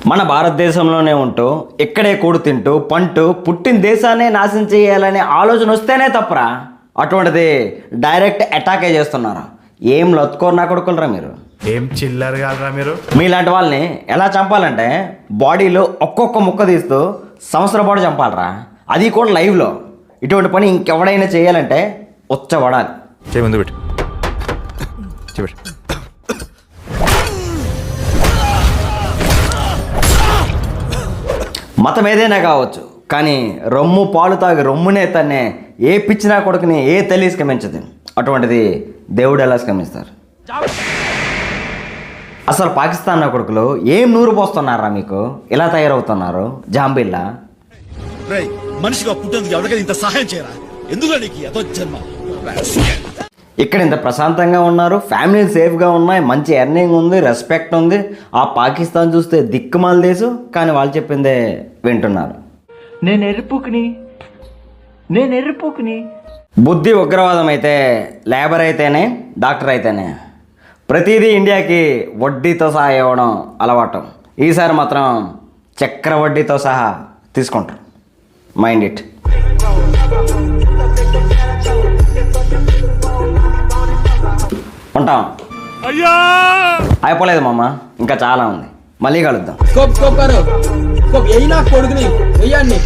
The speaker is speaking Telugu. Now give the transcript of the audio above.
మన భారతదేశంలోనే ఉంటూ ఇక్కడే కూడు తింటూ పంటూ పుట్టిన దేశాన్ని నాశనం చేయాలనే ఆలోచన వస్తేనే తప్పరా, అటువంటిది డైరెక్ట్ అటాకే చేస్తున్నారు. ఏం లొత్తుకోరు నా కొడుకులరా మీరు, ఏం చిల్లర్ కాదురా మీరు. మీలాంటి వాళ్ళని ఎలా చంపాలంటే బాడీలో ఒక్కొక్క ముక్క తీస్తూ సంవత్సరం పాటు చంపాలరా, అది కూడా లైవ్లో. ఇటువంటి పని ఇంకెవడైనా చేయాలంటే ఉచ్చబడాలి. చేయి ముందు పెట్టు. మతం ఏదైనా కావచ్చు, కానీ రొమ్ము పాలు తాగి రొమ్మునే తన్నే ఏ పిచ్చినా కొడుకుని ఏ తల్లి స్కమించదు. అటువంటిది దేవుడు ఎలా స్కమిస్తారు? అసలు పాకిస్తాన్ నా కొడుకులు ఏం నూరు పోస్తున్నారా మీకు, ఇలా తయారవుతున్నారు జాంబిల్లా. మనిషిగా పుట్టేందుకు ఎవరికైనా ఇంత సహాయం చేయరా? ఎందుకు నీకు అదో జన్మ? ఇక్కడ ఇంత ప్రశాంతంగా ఉన్నారు, ఫ్యామిలీ సేఫ్గా ఉన్నాయి, మంచి ఎర్నింగ్ ఉంది, రెస్పెక్ట్ ఉంది. ఆ పాకిస్తాన్ చూస్తే దిక్కుమాల దేశం, కానీ వాళ్ళు చెప్పిందే వింటున్నారు. నేను ఎర్రిపోకుని బుద్ధి ఉగ్రవాదం అయితే లేబర్ అయితేనే డాక్టర్ అయితేనే ప్రతిదీ ఇండియాకి వడ్డీతో సహా ఇవ్వడం అలవాటు. ఈసారి మాత్రం చక్ర వడ్డీతో సహా తీసుకుంటారు. Mind it. ఉంటాం. అయిపోలేదు మామ, ఇంకా చాలా ఉంది. మళ్ళీ కలుద్దాం. కొడుకుని వెయ్యాన్ని